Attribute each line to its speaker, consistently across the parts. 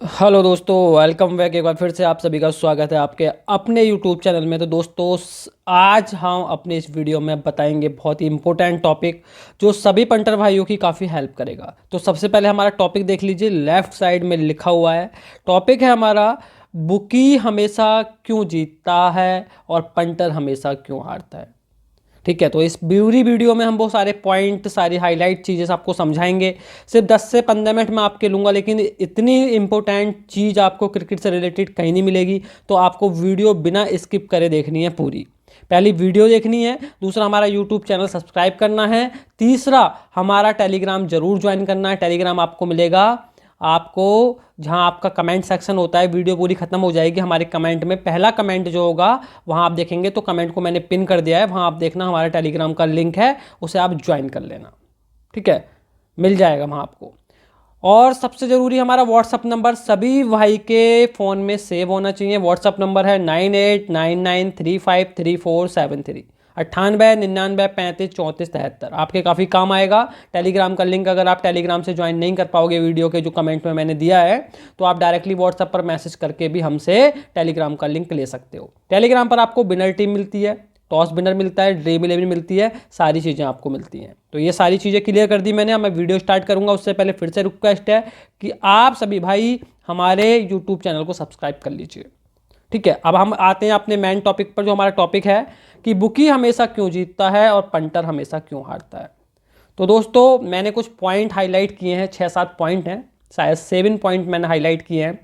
Speaker 1: Hello दोस्तों, welcome back. एक बार फिर से आप सभी का स्वागत है आपके अपने यूट्यूब चैनल में। तो दोस्तों, आज हम अपने इस वीडियो में बताएंगे बहुत ही इंपॉर्टेंट टॉपिक जो सभी पंटर भाइयों की काफ़ी हेल्प करेगा। तो सबसे पहले हमारा टॉपिक देख लीजिए, लेफ्ट साइड में लिखा हुआ है। टॉपिक है हमारा, बुकी हमेशा क्यों जीतता है और पंटर हमेशा क्यों हारता है। ठीक है, तो इस पूरी वीडियो में हम बहुत सारे पॉइंट, सारी हाईलाइट चीज़ें आपको समझाएंगे। सिर्फ 10 से 15 मिनट में आपके लूँगा, लेकिन इतनी इंपॉर्टेंट चीज़ आपको क्रिकेट से रिलेटेड कहीं नहीं मिलेगी। तो आपको वीडियो बिना स्किप करे देखनी है पूरी। पहली वीडियो देखनी है, दूसरा हमारा यूट्यूब चैनल सब्सक्राइब करना है, तीसरा हमारा टेलीग्राम जरूर ज्वाइन करना है। टेलीग्राम आपको मिलेगा, आपको जहां आपका कमेंट सेक्शन होता है, वीडियो पूरी खत्म हो जाएगी, हमारे कमेंट में पहला कमेंट जो होगा वहां आप देखेंगे। तो कमेंट को मैंने पिन कर दिया है, वहां आप देखना, हमारा टेलीग्राम का लिंक है, उसे आप ज्वाइन कर लेना। ठीक है, मिल जाएगा वहां आपको। और सबसे ज़रूरी, हमारा व्हाट्सअप नंबर सभी भाई के फ़ोन में सेव होना चाहिए। व्हाट्सअप नंबर है 9899353473, 9899353473। आपके काफ़ी काम आएगा। टेलीग्राम का लिंक अगर आप टेलीग्राम से ज्वाइन नहीं कर पाओगे, वीडियो के जो कमेंट में मैंने दिया है, तो आप डायरेक्टली व्हाट्सअप पर मैसेज करके भी हमसे टेलीग्राम का लिंक ले सकते हो। टेलीग्राम पर आपको विनर टीम मिलती है, टॉस विनर मिलता है, ड्रीम 11 मिलती है, सारी चीज़ें आपको मिलती हैं। तो ये सारी चीज़ें क्लियर कर दी मैंने। अब मैं वीडियो स्टार्ट करूंगा उससे पहले फिर से रिक्वेस्ट है कि आप सभी भाई हमारे यूट्यूब चैनल को सब्सक्राइब कर लीजिए। ठीक है, अब हम आते हैं अपने मेन टॉपिक पर, जो हमारा टॉपिक है कि बुकी हमेशा क्यों जीतता है और पंटर हमेशा क्यों हारता है। तो दोस्तों, मैंने कुछ पॉइंट हाईलाइट किए हैं, 6-7 पॉइंट हैं, शायद 7 पॉइंट मैंने हाईलाइट किए हैं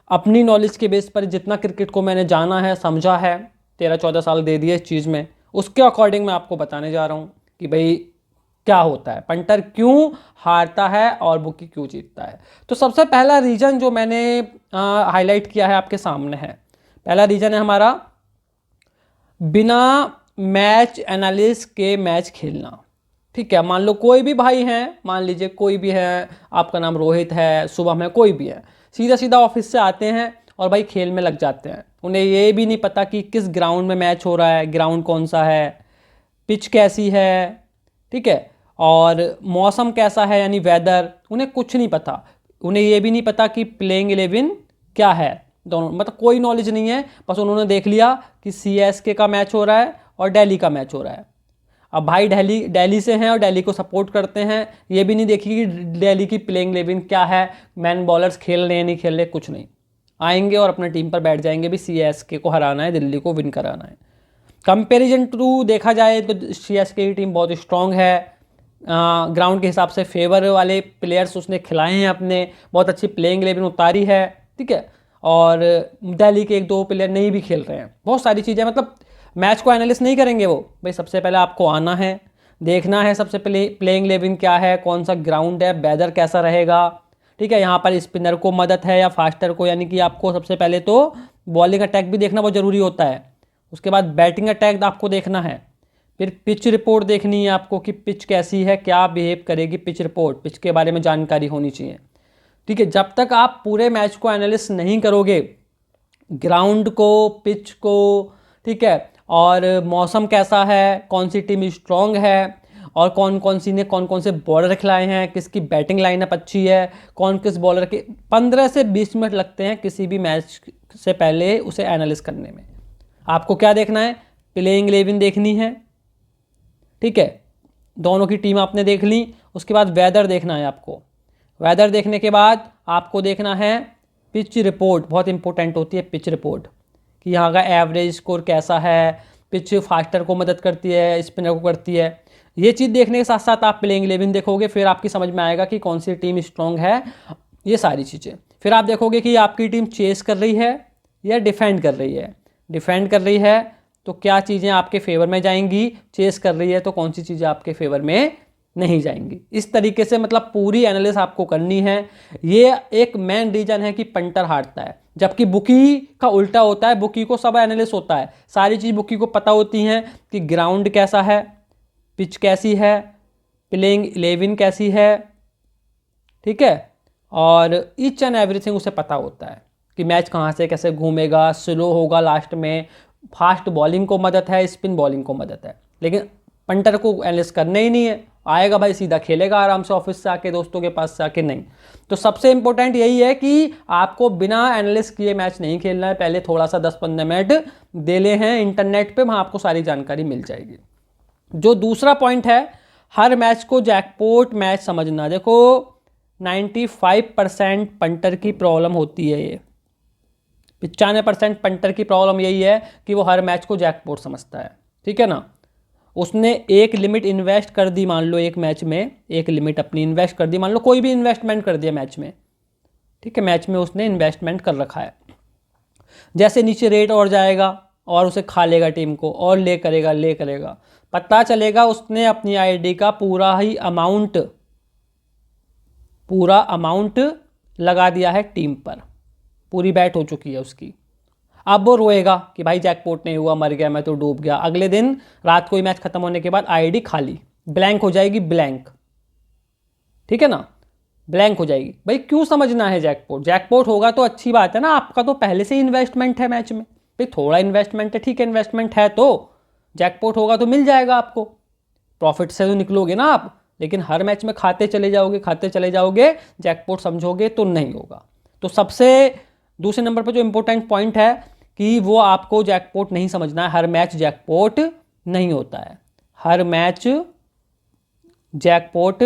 Speaker 1: अपनी नॉलेज के बेस पर। जितना क्रिकेट को मैंने जाना है, समझा है, 13-14 साल दे दिए इस चीज़ में, उसके अकॉर्डिंग मैं आपको बताने जा रहा हूँ कि भाई क्या होता है, पंटर क्यों हारता है और बुकी क्यों जीतता है। तो सबसे पहला रीज़न जो मैंने हाईलाइट किया है आपके सामने है। पहला रीज़न है हमारा, बिना मैच एनालिस्ट के मैच खेलना। ठीक है, मान लो कोई भी भाई हैं, मान लीजिए कोई भी है, आपका नाम रोहित है, शुभम है, कोई भी है, सीधा सीधा ऑफिस से आते हैं और भाई खेल में लग जाते हैं। उन्हें ये भी नहीं पता कि किस ग्राउंड में मैच हो रहा है, ग्राउंड कौन सा है, पिच कैसी है, ठीक है, और मौसम कैसा है, यानी वेदर, उन्हें कुछ नहीं पता। उन्हें ये भी नहीं पता कि प्लेइंग 11 क्या है, दोनों मतलब कोई नॉलेज नहीं है। बस उन्होंने देख लिया कि CSK का मैच हो रहा है और दिल्ली का मैच हो रहा है। अब भाई दिल्ली से हैं और दिल्ली को सपोर्ट करते हैं, ये भी नहीं देखी कि दिल्ली की प्लेइंग 11 क्या है, मैन बॉलर्स खेल रहे हैं नहीं खेल रहे, कुछ नहीं। आएंगे और अपने टीम पर बैठ जाएंगे, भी CSK को हराना है, दिल्ली को विन कराना है। कंपैरिजन टू देखा जाए तो CSK की टीम बहुत स्ट्रांग है, ग्राउंड के हिसाब से फेवर वाले प्लेयर्स उसने खिलाए हैं अपने, बहुत अच्छी प्लेइंग 11 उतारी है। ठीक है, और दिल्ली के 1-2 प्लेयर नहीं भी खेल रहे हैं, बहुत सारी चीज़ें, मतलब मैच को एनालिस नहीं करेंगे वो। भाई सबसे पहले आपको आना है, देखना है सबसे पहले प्लेइंग 11 क्या है, कौन सा ग्राउंड है, वेदर कैसा रहेगा। ठीक है, यहाँ पर स्पिनर को मदद है या फास्टर को, यानी कि आपको सबसे पहले तो बॉलिंग अटैक भी देखना बहुत ज़रूरी होता है, उसके बाद बैटिंग अटैक आपको देखना है, फिर पिच रिपोर्ट देखनी है आपको कि पिच कैसी है, क्या बिहेव करेगी पिच रिपोर्ट, पिच के बारे में जानकारी होनी चाहिए। ठीक है, जब तक आप पूरे मैच को एनालिस नहीं करोगे, ग्राउंड को, पिच को, ठीक है, और मौसम कैसा है, कौन सी टीम स्ट्रांग है, और कौन कौन सी ने कौन कौन से बॉलर खिलाए हैं, किसकी बैटिंग लाइनअप अच्छी है, कौन किस बॉलर के, 15 से 20 मिनट लगते हैं किसी भी मैच से पहले उसे एनालिस करने में। आपको क्या देखना है, प्लेइंग 11 देखनी है। ठीक है, दोनों की टीम आपने देख ली, उसके बाद वेदर देखना है आपको। वेदर देखने के बाद आपको देखना है पिच रिपोर्ट, बहुत इंपॉर्टेंट होती है पिच रिपोर्ट, कि यहाँ का एवरेज स्कोर कैसा है, पिच फास्टर को मदद करती है, स्पिनर को करती है। ये चीज़ देखने के साथ साथ आप प्लेइंग 11 देखोगे, फिर आपकी समझ में आएगा कि कौन सी टीम स्ट्रांग है, ये सारी चीज़ें। फिर आप देखोगे कि आपकी टीम चेस कर रही है या डिफेंड कर रही है। डिफेंड कर रही है तो क्या चीज़ें आपके फेवर में जाएंगी, चेस कर रही है तो कौन सी चीज़ें आपके फेवर में नहीं जाएंगी। इस तरीके से मतलब पूरी एनालिसिस आपको करनी है। ये एक मेन रीजन है कि पंटर हारता है, जबकि बुकी का उल्टा होता है। बुकी को सब एनालिसिस होता है, सारी चीज़ बुकी को पता होती हैं कि ग्राउंड कैसा है, पिच कैसी है, प्लेइंग 11 कैसी है, ठीक है, और ईच एंड एवरीथिंग उसे पता होता है कि मैच कहाँ से कैसे घूमेगा, स्लो होगा, लास्ट में फास्ट बॉलिंग को मदद है, स्पिन बॉलिंग को मदद है। लेकिन पंटर को एनालिसिस करना ही नहीं है, आएगा भाई सीधा खेलेगा आराम से ऑफिस से आके, दोस्तों के पास से आके नहीं। तो सबसे इंपॉर्टेंट यही है कि आपको बिना एनालिस किए मैच नहीं खेलना है। पहले थोड़ा सा 10-15 मिनट दे ले हैं इंटरनेट पे, वहाँ आपको सारी जानकारी मिल जाएगी। जो दूसरा पॉइंट है, हर मैच को जैकपॉट मैच समझना। देखो 95% पंटर की प्रॉब्लम होती है, ये 95% पंटर की प्रॉब्लम यही है कि वो हर मैच को जैकपॉट समझता है, ठीक है ना। उसने एक लिमिट इन्वेस्ट कर दी, मान लो एक मैच में एक लिमिट अपनी इन्वेस्ट कर दी, मान लो कोई भी इन्वेस्टमेंट कर दिया मैच में, ठीक है, मैच में उसने इन्वेस्टमेंट कर रखा है। जैसे नीचे रेट और जाएगा और उसे खा लेगा टीम को, और ले करेगा, पता चलेगा उसने अपनी आईडी का पूरा अमाउंट लगा दिया है टीम पर, पूरी बैट हो चुकी है उसकी। अब वो रोएगा कि भाई जैकपॉट नहीं हुआ, मर गया मैं तो, डूब गया। अगले दिन रात को ही मैच खत्म होने के बाद आईडी खाली, ब्लैंक हो जाएगी, ब्लैंक, ठीक है ना, ब्लैंक हो जाएगी। भाई क्यों समझना है जैकपॉट? जैकपॉट होगा तो अच्छी बात है ना, आपका तो पहले से ही इन्वेस्टमेंट है मैच में। भाई थोड़ा इन्वेस्टमेंट है, ठीक है, इन्वेस्टमेंट है तो जैकपॉट होगा तो मिल जाएगा आपको, प्रॉफिट से तो निकलोगे ना आप। लेकिन हर मैच में खाते चले जाओगे, जैकपॉट समझोगे तो नहीं होगा। तो सबसे दूसरे नंबर पर जो इंपॉर्टेंट पॉइंट है कि वो आपको जैकपॉट नहीं समझना है। हर मैच जैकपॉट नहीं होता है, हर मैच जैकपॉट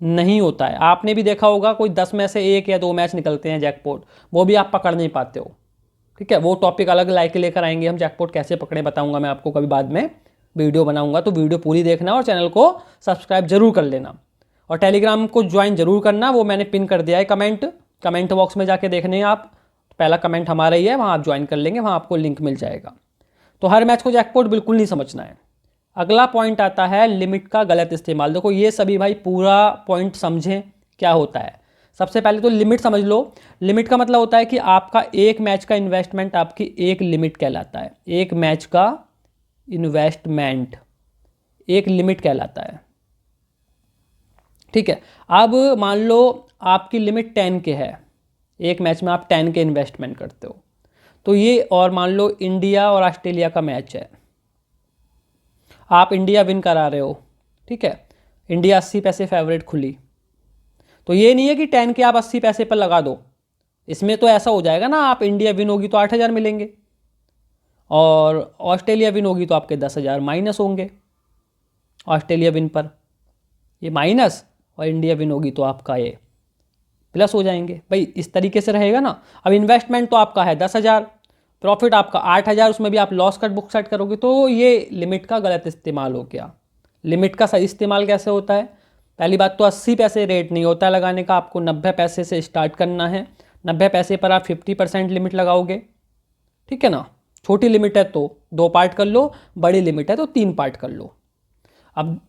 Speaker 1: नहीं होता है। आपने भी देखा होगा कोई 10 में से 1 या 2 मैच निकलते हैं जैकपॉट, वो भी आप पकड़ नहीं पाते हो, ठीक है। वो टॉपिक अलग लाइक लेकर आएंगे हम, जैकपॉट कैसे पकड़े बताऊंगा मैं आपको, कभी बाद में वीडियो बनाऊंगा, तो वीडियो पूरी देखना और चैनल को सब्सक्राइब जरूर कर लेना। और टेलीग्राम को ज्वाइन जरूर करना, वो मैंने पिन कर दिया है कमेंट बॉक्स में जाके देखने हैं आप, पहला कमेंट हमारा ही है, वहाँ आप ज्वाइन कर लेंगे, वहाँ आपको लिंक मिल जाएगा। तो हर मैच को जैकपॉट बिल्कुल नहीं समझना है। अगला पॉइंट आता है लिमिट का गलत इस्तेमाल। देखो ये सभी भाई पूरा पॉइंट समझें क्या होता है। सबसे पहले तो लिमिट समझ लो। लिमिट का मतलब होता है कि आपका एक मैच का इन्वेस्टमेंट आपकी एक लिमिट कहलाता है। एक मैच का इन्वेस्टमेंट एक लिमिट कहलाता है, ठीक है। अब मान लो आपकी लिमिट 10 के है, एक मैच में आप 10 के इन्वेस्टमेंट करते हो, तो ये, और मान लो इंडिया और ऑस्ट्रेलिया का मैच है, आप इंडिया विन करा रहे हो, ठीक है, इंडिया 80 पैसे फेवरेट खुली, तो ये नहीं है कि 10 के आप 80 पैसे पर लगा दो। इसमें तो ऐसा हो जाएगा ना, आप इंडिया विन होगी तो 8,000 मिलेंगे, और ऑस्ट्रेलिया विन होगी तो आपके 10,000 माइनस होंगे ऑस्ट्रेलिया विन पर, ये माइनस, और इंडिया विन होगी तो आपका ये प्लस हो जाएंगे। भाई इस तरीके से रहेगा ना। अब इन्वेस्टमेंट तो आपका है 10,000, प्रॉफिट आपका 8,000, उसमें भी आप लॉस कट बुक सेट करोगे, तो ये लिमिट का गलत इस्तेमाल हो गया। लिमिट का सही इस्तेमाल कैसे होता है? पहली बात तो 80 पैसे रेट नहीं होता है लगाने का, आपको 90 पैसे से स्टार्ट करना है। 90 पैसे पर आप 50% लिमिट लगाओगे, ठीक है ना। छोटी लिमिट है तो 2 पार्ट कर लो, बड़ी लिमिट है तो 3 पार्ट कर लो। अब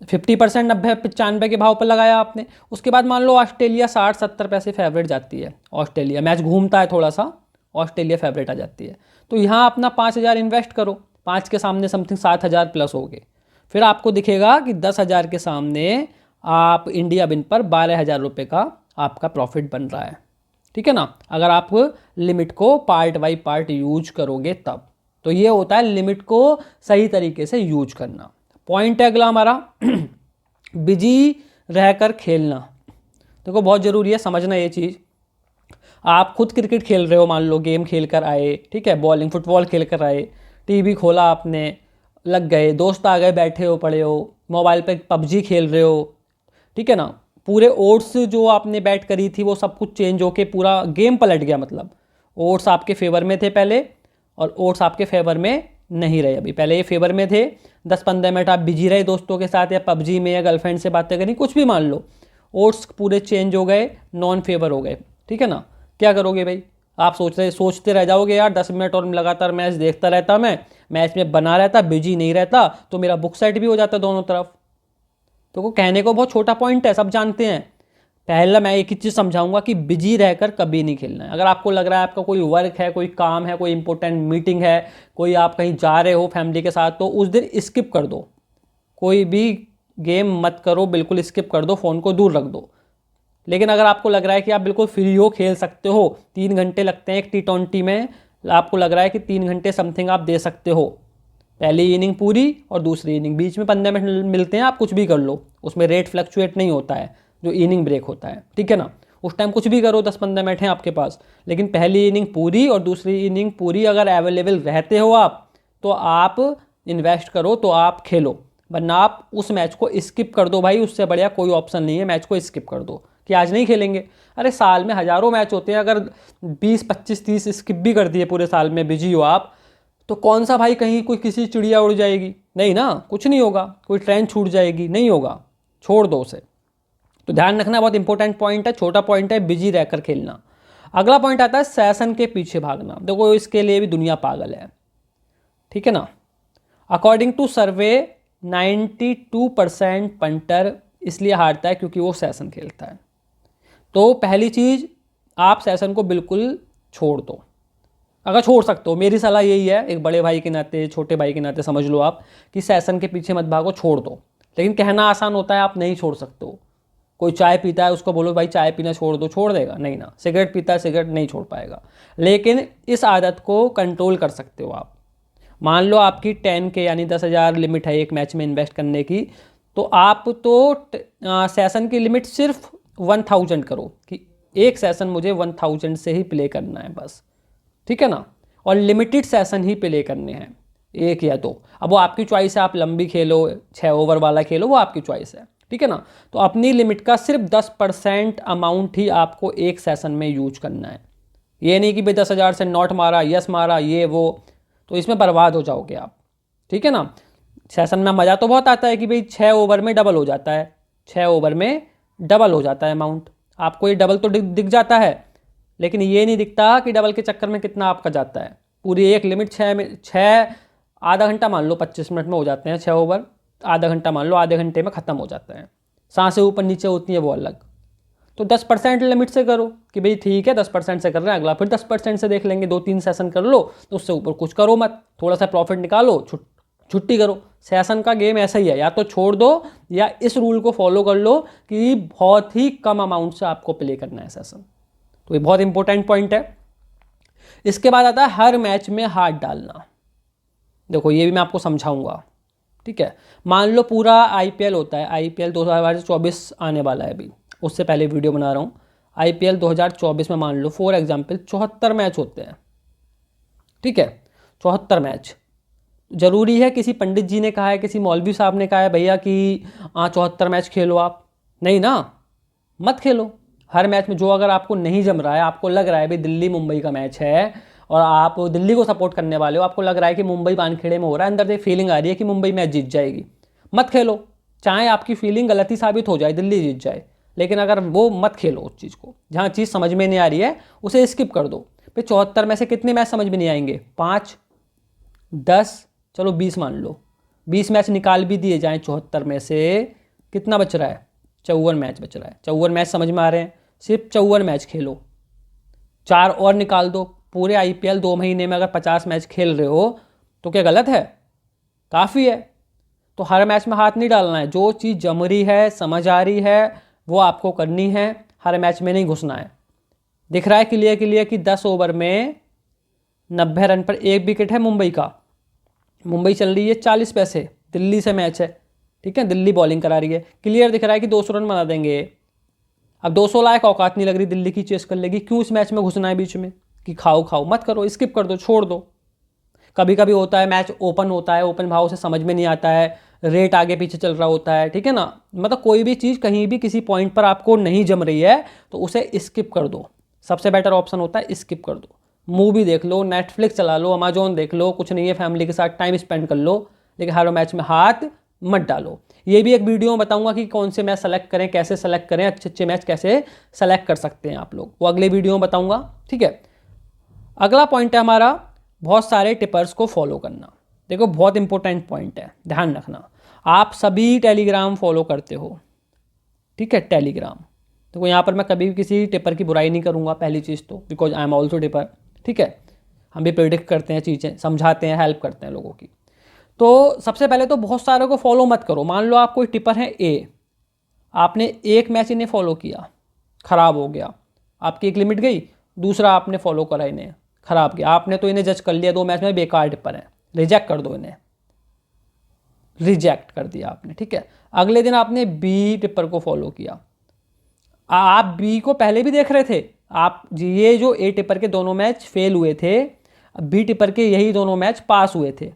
Speaker 1: 50% 90-95 के भाव पर लगाया आपने, उसके बाद मान लो ऑस्ट्रेलिया 60-70 पैसे फेवरेट जाती है, ऑस्ट्रेलिया मैच घूमता है थोड़ा सा, ऑस्ट्रेलिया फेवरेट आ जाती है, तो यहाँ अपना 5,000 इन्वेस्ट करो, 5 के सामने समथिंग 7,000 प्लस हो गए। फिर आपको दिखेगा कि 10,000 के सामने आप इंडिया विन पर 12,000 रुपये का आपका प्रॉफिट बन रहा है, ठीक है ना। अगर आप लिमिट को पार्ट बाई पार्ट यूज करोगे तब, तो ये होता है लिमिट को सही तरीके से यूज करना। पॉइंट है अगला हमारा बिजी रहकर खेलना। देखो बहुत ज़रूरी है समझना ये चीज़। आप खुद क्रिकेट खेल रहे हो, मान लो गेम खेल कर आए, ठीक है, बॉलिंग फुटबॉल खेल कर आए, टीवी खोला आपने, लग गए, दोस्त आ गए, बैठे हो पड़े हो, मोबाइल पे पबजी खेल रहे हो, ठीक है ना। पूरे ओट्स जो आपने बैट करी थी वो सब कुछ चेंज होके पूरा गेम पलट गया। मतलब ओट्स आपके फेवर में थे पहले, और ओट्स आपके फेवर में नहीं रहे अभी। पहले ये फेवर में थे, 10-15 मिनट आप बिजी रहे दोस्तों के साथ या पबजी में या गर्लफ्रेंड से बातें करी, कुछ भी मान लो, ओट्स पूरे चेंज हो गए, नॉन फेवर हो गए, ठीक है ना। क्या करोगे भाई? आप सोचते रह जाओगे, यार 10 मिनट और लगातार मैच देखता रहता, मैं मैच में बना रहता, बिजी नहीं रहता, तो मेरा बुक सेट भी हो जाता दोनों तरफ। तो वो कहने को बहुत छोटा पॉइंट है, सब जानते हैं। पहला मैं एक ही चीज़ समझाऊंगा कि बिजी रहकर कभी नहीं खेलना है। अगर आपको लग रहा है आपका कोई वर्क है, कोई काम है, कोई इंपॉर्टेंट मीटिंग है, कोई आप कहीं जा रहे हो फैमिली के साथ, तो उस दिन स्किप कर दो, कोई भी गेम मत करो, बिल्कुल स्किप कर दो, फ़ोन को दूर रख दो। लेकिन अगर आपको लग रहा है कि आप बिल्कुल फ्री हो, खेल सकते हो, 3 घंटे लगते हैं एक T20 में, आपको लग रहा है कि 3 घंटे समथिंग आप दे सकते हो, पहली इनिंग पूरी और दूसरी इनिंग, बीच में 15 मिनट मिलते हैं, आप कुछ भी कर लो, उसमें रेट फ्लक्चुएट नहीं होता है जो इनिंग ब्रेक होता है, ठीक है ना। उस टाइम कुछ भी करो, 10-15 मिनट हैं आपके पास, लेकिन पहली इनिंग पूरी और दूसरी इनिंग पूरी अगर अवेलेबल रहते हो आप, तो आप इन्वेस्ट करो, तो आप खेलो, वरना आप उस मैच को स्किप कर दो भाई। उससे बढ़िया कोई ऑप्शन नहीं है, मैच को स्किप कर दो कि आज नहीं खेलेंगे। अरे साल में हज़ारों मैच होते हैं, अगर 20, 25, 30 स्किप भी कर दिए पूरे साल में, बिजी हो आप, तो कौन सा भाई कहीं कोई किसी चिड़िया उड़ जाएगी? नहीं ना, कुछ नहीं होगा, कोई ट्रेन छूट जाएगी? नहीं होगा, छोड़ दो उसे। तो ध्यान रखना, बहुत इंपॉर्टेंट पॉइंट है, छोटा पॉइंट है, बिजी रहकर खेलना। अगला पॉइंट आता है सेशन के पीछे भागना। देखो इसके लिए भी दुनिया पागल है, ठीक है ना। अकॉर्डिंग टू सर्वे 92% पंटर इसलिए हारता है क्योंकि वो सेशन खेलता है। तो पहली चीज़, आप सेशन को बिल्कुल छोड़ दो, अगर छोड़ सकते हो। मेरी सलाह यही है, एक बड़े भाई के नाते, छोटे भाई के नाते समझ लो आप कि सेशन के पीछे मत भागो, छोड़ दो। लेकिन कहना आसान होता है, आप नहीं छोड़ सकते हो। कोई चाय पीता है, उसको बोलो भाई चाय पीना छोड़ दो, छोड़ देगा? नहीं ना। सिगरेट पीता है, सिगरेट नहीं छोड़ पाएगा। लेकिन इस आदत को कंट्रोल कर सकते हो आप। मान लो आपकी 10K यानी 10,000 लिमिट है एक मैच में इन्वेस्ट करने की, तो आप तो सेशन की लिमिट सिर्फ 1000 करो कि एक सेशन मुझे 1000 से ही प्ले करना है बस, ठीक है ना। और लिमिटेड सेशन ही प्ले करने हैं, 1 या 2। अब वो आपकी चॉइस है, आप लंबी खेलो, 6 ओवर वाला खेलो, वो आपकी चॉइस है, ठीक है ना। तो अपनी लिमिट का सिर्फ 10% अमाउंट ही आपको एक सेशन में यूज करना है। ये नहीं कि भाई 10,000 से नॉट मारा, यस मारा, ये वो, तो इसमें बर्बाद हो जाओगे आप, ठीक है ना। सेशन में मज़ा तो बहुत आता है कि भाई 6 ओवर में डबल हो जाता है, 6 ओवर में डबल हो जाता है अमाउंट, आपको ये डबल तो दिख जाता है, लेकिन ये नहीं दिखता कि डबल के चक्कर में कितना आपका जाता है। पूरी एक लिमिट 6 आधा घंटा मान लो, 25 मिनट में हो जाते हैं 6 ओवर, आधा घंटा मान लो, आधे घंटे में ख़त्म हो जाता है। सांसें ऊपर नीचे होती हैं वो अलग। तो 10% लिमिट से करो कि भाई ठीक है 10% से कर रहे हैं, अगला फिर 10% से देख लेंगे, 2-3 सेशन कर लो, तो उससे ऊपर कुछ करो मत, थोड़ा सा प्रॉफिट निकालो, छुट्टी करो। सेशन का गेम ऐसा ही है, या तो छोड़ दो या इस रूल को फॉलो कर लो कि बहुत ही कम अमाउंट से आपको प्ले करना है सेशन। तो ये बहुत इंपॉर्टेंट पॉइंट है। इसके बाद आता है हर मैच में हाथ डालना। देखो ये भी मैं आपको समझाऊंगा, ठीक है। मान लो पूरा IPL होता है, IPL 2024 आने वाला है अभी, उससे पहले वीडियो बना रहा हूँ। IPL 2024 में मान लो फॉर एग्जांपल 74 मैच होते हैं, ठीक है। 74 मैच ज़रूरी है, किसी पंडित जी ने कहा है, किसी मौलवी साहब ने कहा है भैया कि 74 मैच खेलो आप? नहीं ना, मत खेलो। हर मैच में जो अगर आपको नहीं जम रहा है, आपको लग रहा है भाई दिल्ली मुंबई का मैच है और आप दिल्ली को सपोर्ट करने वाले हो, आपको लग रहा है कि मुंबई वानखेड़े में हो रहा है, अंदर से फीलिंग आ रही है कि मुंबई मैच जीत जाएगी, मत खेलो। चाहे आपकी फीलिंग गलत ही साबित हो जाए, दिल्ली जीत जाए, लेकिन अगर वो मत खेलो उस चीज़ को। जहाँ चीज़ समझ में नहीं आ रही है उसे स्किप कर दो। फिर 74 में से कितने मैच समझ में नहीं आएंगे? 5, 10, चलो 20 मान लो, 20 मैच निकाल भी दिए जाएँ 74 में से, कितना बच रहा है? 54 मैच बच रहा है। 54 मैच समझ में आ रहे हैं? सिर्फ 54 मैच खेलो, 4 और निकाल दो। पूरे IPL 2 महीने में अगर 50 मैच खेल रहे हो तो क्या गलत है? काफ़ी है। तो हर मैच में हाथ नहीं डालना है, जो चीज़ जम रही है, समझ आ रही है, वो आपको करनी है, हर मैच में नहीं घुसना है। दिख रहा है क्लियर कि 10 ओवर में 90 रन पर 1 विकेट है मुंबई का, मुंबई चल रही है 40 पैसे, दिल्ली से मैच है, ठीक है, दिल्ली बॉलिंग करा रही है, क्लियर दिख रहा है कि 200 रन बना देंगे। अब 200 लायक औकात नहीं लग रही, दिल्ली की चेस कर लेगी, क्यों इस मैच में घुसना है बीच में कि खाओ, मत करो, स्किप कर दो, छोड़ दो। कभी कभी होता है मैच ओपन होता है, ओपन भाव से समझ में नहीं आता है, रेट आगे पीछे चल रहा होता है, ठीक है ना। मतलब कोई भी चीज़ कहीं भी किसी पॉइंट पर आपको नहीं जम रही है तो उसे स्किप कर दो। सबसे बेटर ऑप्शन होता है स्किप कर दो। मूवी देख लो, नेटफ्लिक्स चला लो, अमेजोन देख लो, कुछ नहीं है फैमिली के साथ टाइम स्पेंड कर लो, लेकिन हर मैच में हाथ मत डालो। ये भी एक वीडियो में बताऊंगा कि कौन से मैच सेलेक्ट करें, कैसे सेलेक्ट करें, अच्छे मैच कैसे सेलेक्ट कर सकते हैं आप लोग, वो अगले वीडियो में बताऊंगा, ठीक है। अगला पॉइंट है हमारा बहुत सारे टिपर्स को फॉलो करना। देखो बहुत इंपॉर्टेंट पॉइंट है, ध्यान रखना। आप सभी टेलीग्राम फॉलो करते हो, ठीक है, टेलीग्राम। देखो यहाँ पर मैं कभी भी किसी टिपर की बुराई नहीं करूँगा, पहली चीज़ तो, because I am also tipper, ठीक है। हम भी प्रेडिक्ट करते हैं चीज़ें, समझाते हैं, हेल्प करते हैं लोगों की। तो सबसे पहले तो बहुत सारे को फॉलो मत करो। मान लो आप कोई टिपर है ए, आपने एक मैच इन्हें फॉलो किया, ख़राब हो गया, आपकी एक लिमिट गई, दूसरा आपने फॉलो करा इन्हें, ख़राब किया, आपने तो इन्हें जज कर लिया 2 मैच में बेकार टिपर है, रिजेक्ट कर दो इन्हें, रिजेक्ट कर दिया आपने, ठीक है। अगले दिन आपने बी टिप्पर को फॉलो किया। आप बी को पहले भी देख रहे थे, आप ये जो ए टिप्पर के दोनों मैच फेल हुए थे, बी टिप्पर के यही दोनों मैच पास हुए थे,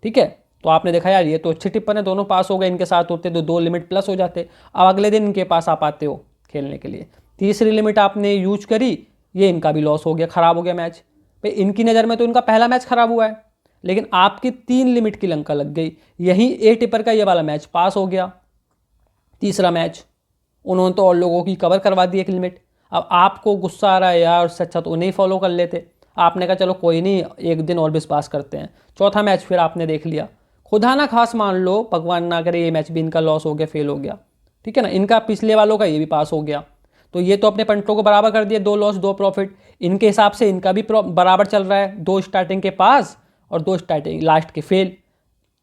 Speaker 1: ठीक है। तो आपने देखा यार ये तो अच्छे टिप्पर हैं, दोनों पास हो गए, इनके साथ होते तो 2 लिमिट प्लस हो जाते। अब अगले दिन इनके पास आप आते हो खेलने के लिए, तीसरी लिमिट आपने यूज करी, ये इनका भी लॉस हो गया, खराब हो गया मैच। भाई इनकी नज़र में तो इनका पहला मैच खराब हुआ है, लेकिन आपकी 3 लिमिट की लंका लग गई, यहीं ए टिप्पर का ये वाला मैच पास हो गया, तीसरा मैच उन्होंने तो और लोगों की कवर करवा दी एक लिमिट। अब आपको गुस्सा आ रहा है यार, उससे अच्छा तो उन्हें ही फॉलो कर लेते। आपने कहा चलो कोई नहीं, एक दिन और विश्वास करते हैं। चौथा मैच फिर आपने देख लिया, खुदा ना खास मान लो, भगवान ना करे ये मैच भी इनका लॉस हो गया, फेल हो गया, ठीक है ना। इनका पिछले वालों का ये भी पास हो गया, तो ये तो अपने पंटों को बराबर कर दिया, 2 लॉस 2 प्रॉफिट। इनके हिसाब से इनका भी बराबर चल रहा है, 2 स्टार्टिंग के पास और 2 स्टार्टिंग लास्ट के फेल,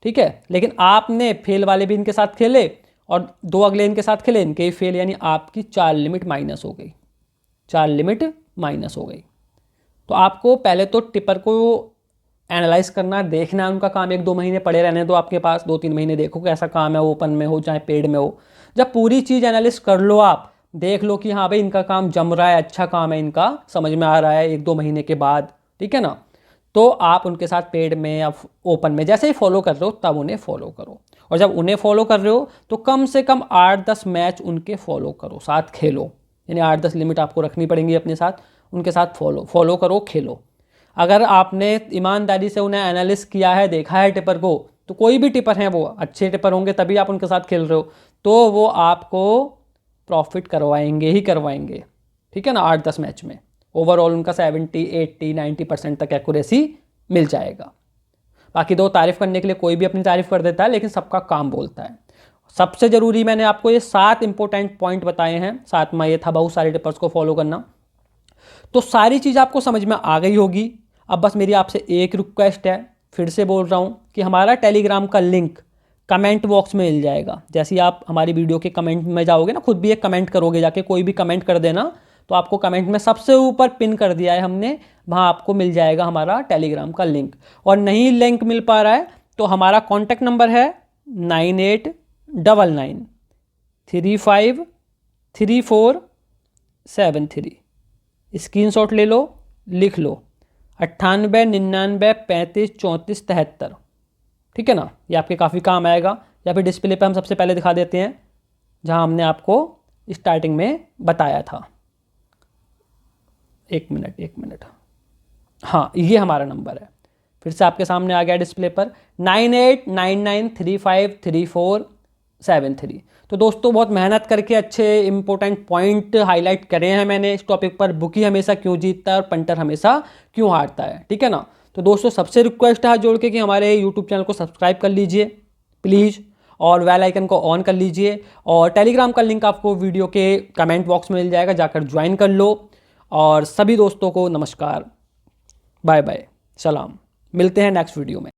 Speaker 1: ठीक है। लेकिन आपने फेल वाले भी इनके साथ खेले और 2 अगले इनके साथ खेले, इनके ही फेल, यानी आपकी 4 लिमिट माइनस हो गई, 4 लिमिट माइनस हो गई। तो आपको पहले तो टिप्पर को एनालाइज करना, देखना है उनका काम, 1-2 महीने पड़े रहने दो आपके पास, 2-3 महीने देखो कैसा काम है, ओपन में हो चाहे पेड में हो। जब पूरी चीज़ एनालिस कर लो, आप देख लो कि हाँ भाई इनका काम जम रहा है, अच्छा काम है इनका, समझ में आ रहा है 1-2 महीने के बाद, ठीक है ना, तो आप उनके साथ पेड में या ओपन में जैसे ही फॉलो कर रहे हो तब उन्हें फॉलो करो। और जब उन्हें फॉलो कर रहे हो तो कम से कम 8-10 मैच उनके फॉलो करो, साथ खेलो, यानी 8-10 लिमिट आपको रखनी पड़ेंगी अपने साथ, उनके साथ फॉलो करो, खेलो। अगर आपने ईमानदारी से उन्हें एनालिस किया है, देखा है टिप्पर को, तो कोई भी टिप्पर हैं वो अच्छे टिप्पर होंगे तभी आप उनके साथ खेल रहे हो, तो वो आपको प्रॉफिट करवाएंगे ही करवाएंगे, ठीक है ना। 8-10 मैच में ओवरऑल उनका 70, 80, 90% तक एक्यूरेसी मिल जाएगा। बाकी 2 तारीफ़ करने के लिए कोई भी अपनी तारीफ़ कर देता है, लेकिन सबका काम बोलता है। सबसे ज़रूरी मैंने आपको ये 7 इंपॉर्टेंट पॉइंट बताए हैं, 7वां ये था बहुत सारे टिप्पर्स को फॉलो करना। तो सारी चीज़ आपको समझ में आ गई होगी। अब बस मेरी आपसे एक रिक्वेस्ट है, फिर से बोल रहा हूँ कि हमारा टेलीग्राम का लिंक कमेंट बॉक्स में मिल जाएगा। जैसे आप हमारी वीडियो के कमेंट में जाओगे ना, खुद भी एक कमेंट करोगे, जाके कोई भी कमेंट कर देना, तो आपको कमेंट में सबसे ऊपर पिन कर दिया है हमने, वहाँ आपको मिल जाएगा हमारा टेलीग्राम का लिंक। और नहीं लिंक मिल पा रहा है तो हमारा कॉन्टैक्ट नंबर है 9899353473। स्क्रीनशॉट ले लो, लिख लो 9899353473, ठीक है ना। ये आपके काफ़ी काम आएगा, या फिर डिस्प्ले पे हम सबसे पहले दिखा देते हैं जहां हमने आपको स्टार्टिंग में बताया था। एक मिनट, हाँ ये हमारा नंबर है, फिर से आपके सामने आ गया डिस्प्ले पर 9899353473। तो दोस्तों बहुत मेहनत करके अच्छे इंपॉर्टेंट पॉइंट हाईलाइट करे हैं मैंने इस टॉपिक पर, बुकी हमेशा क्यों जीतता है और पंटर हमेशा क्यों हारता है, ठीक है ना। तो दोस्तों सबसे रिक्वेस्ट है हाथ जोड़ के कि हमारे यूट्यूब चैनल को सब्सक्राइब कर लीजिए प्लीज़, और बेल आइकन को ऑन कर लीजिए, और टेलीग्राम का लिंक आपको वीडियो के कमेंट बॉक्स में मिल जाएगा, जाकर ज्वाइन कर लो। और सभी दोस्तों को नमस्कार, बाय बाय, सलाम, मिलते हैं नेक्स्ट वीडियो में।